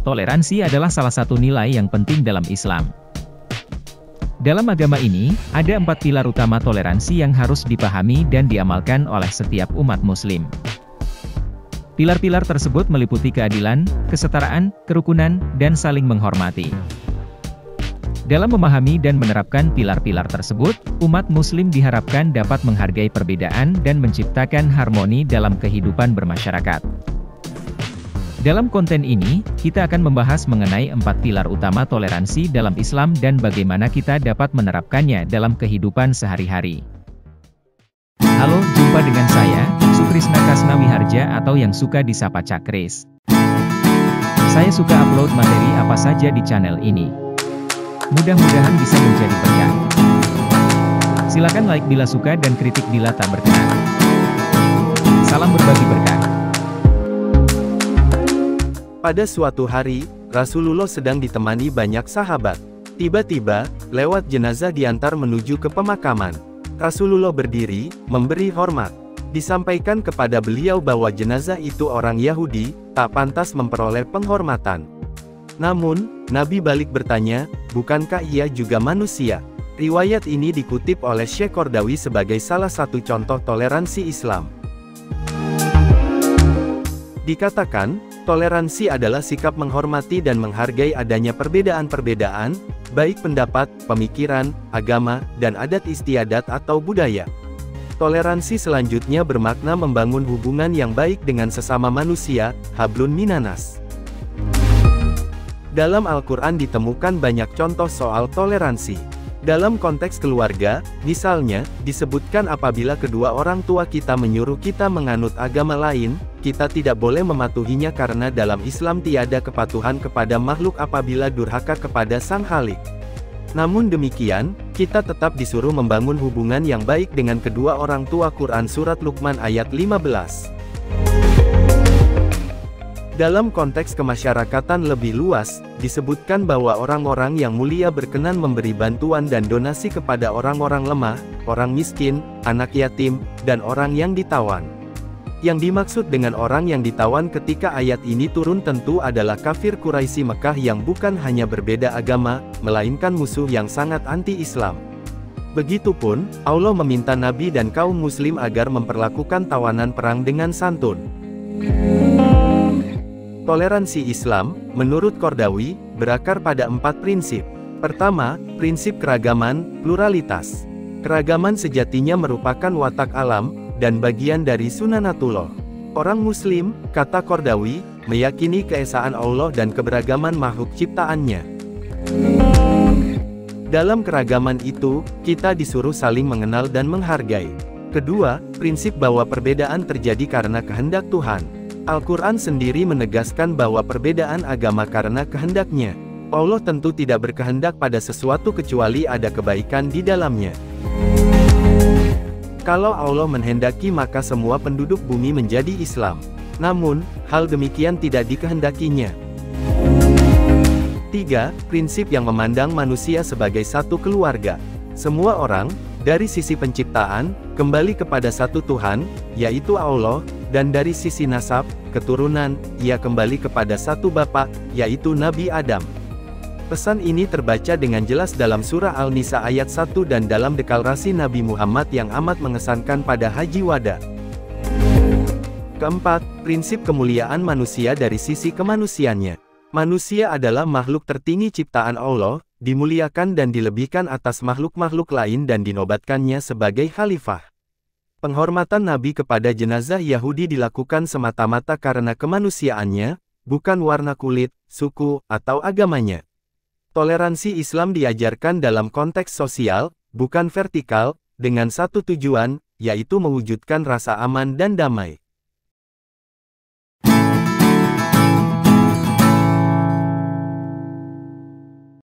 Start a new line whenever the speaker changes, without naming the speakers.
Toleransi adalah salah satu nilai yang penting dalam Islam. Dalam agama ini, ada 4 pilar utama toleransi yang harus dipahami dan diamalkan oleh setiap umat muslim. Pilar-pilar tersebut meliputi keadilan, kesetaraan, kerukunan, dan saling menghormati. Dalam memahami dan menerapkan pilar-pilar tersebut, umat muslim diharapkan dapat menghargai perbedaan dan menciptakan harmoni dalam kehidupan bermasyarakat. Dalam konten ini, kita akan membahas mengenai 4 pilar utama toleransi dalam Islam dan bagaimana kita dapat menerapkannya dalam kehidupan sehari-hari. Halo, jumpa dengan saya, Sukrisna Kasnawiharja atau yang suka disapa Cak Kris. Saya suka upload materi apa saja di channel ini. Mudah-mudahan bisa menjadi berkah. Silakan like bila suka dan kritik bila tak berkenan. Salam berbagi berkah.
Pada suatu hari, Rasulullah sedang ditemani banyak sahabat. Tiba-tiba, lewat jenazah diantar menuju ke pemakaman. Rasulullah berdiri, memberi hormat. Disampaikan kepada beliau bahwa jenazah itu orang Yahudi, tak pantas memperoleh penghormatan. Namun, Nabi balik bertanya, bukankah ia juga manusia? Riwayat ini dikutip oleh Syekh Qardawi sebagai salah satu contoh toleransi Islam. Dikatakan, toleransi adalah sikap menghormati dan menghargai adanya perbedaan-perbedaan, baik pendapat, pemikiran, agama, dan adat istiadat atau budaya. Toleransi selanjutnya bermakna membangun hubungan yang baik dengan sesama manusia, hablun minanas. Dalam Al-Quran ditemukan banyak contoh soal toleransi. Dalam konteks keluarga, misalnya, disebutkan apabila kedua orang tua kita menyuruh kita menganut agama lain, kita tidak boleh mematuhinya karena dalam Islam tiada kepatuhan kepada makhluk apabila durhaka kepada Sang Khalik. Namun demikian, kita tetap disuruh membangun hubungan yang baik dengan kedua orang tua. Quran Surat Luqman ayat 15. Dalam konteks kemasyarakatan lebih luas, disebutkan bahwa orang-orang yang mulia berkenan memberi bantuan dan donasi kepada orang-orang lemah, orang miskin, anak yatim, dan orang yang ditawan. Yang dimaksud dengan orang yang ditawan ketika ayat ini turun tentu adalah kafir Quraisy Mekah yang bukan hanya berbeda agama, melainkan musuh yang sangat anti-Islam. Begitupun, Allah meminta Nabi dan kaum muslim agar memperlakukan tawanan perang dengan santun. Toleransi Islam, menurut Qardawi, berakar pada 4 prinsip. Pertama, prinsip keragaman, pluralitas. Keragaman sejatinya merupakan watak alam, dan bagian dari sunanatullah. Orang Muslim, kata Qardawi, meyakini keesaan Allah dan keberagaman makhluk ciptaannya. Dalam keragaman itu, kita disuruh saling mengenal dan menghargai. Kedua, prinsip bahwa perbedaan terjadi karena kehendak Tuhan. Al-Quran sendiri menegaskan bahwa perbedaan agama karena kehendaknya. Allah tentu tidak berkehendak pada sesuatu kecuali ada kebaikan di dalamnya. Kalau Allah menghendaki maka semua penduduk bumi menjadi Islam. Namun, hal demikian tidak dikehendakinya. 3. Prinsip yang memandang manusia sebagai satu keluarga. Semua orang, dari sisi penciptaan, kembali kepada satu Tuhan, yaitu Allah, dan dari sisi nasab, keturunan, ia kembali kepada satu Bapa, yaitu Nabi Adam. Pesan ini terbaca dengan jelas dalam surah Al-Nisa ayat 1 dan dalam deklarasi Nabi Muhammad yang amat mengesankan pada Haji Wada. Keempat, prinsip kemuliaan manusia dari sisi kemanusiaannya. Manusia adalah makhluk tertinggi ciptaan Allah, dimuliakan dan dilebihkan atas makhluk-makhluk lain dan dinobatkannya sebagai khalifah. Penghormatan Nabi kepada jenazah Yahudi dilakukan semata-mata karena kemanusiaannya, bukan warna kulit, suku, atau agamanya. Toleransi Islam diajarkan dalam konteks sosial, bukan vertikal, dengan satu tujuan, yaitu mewujudkan rasa aman dan damai.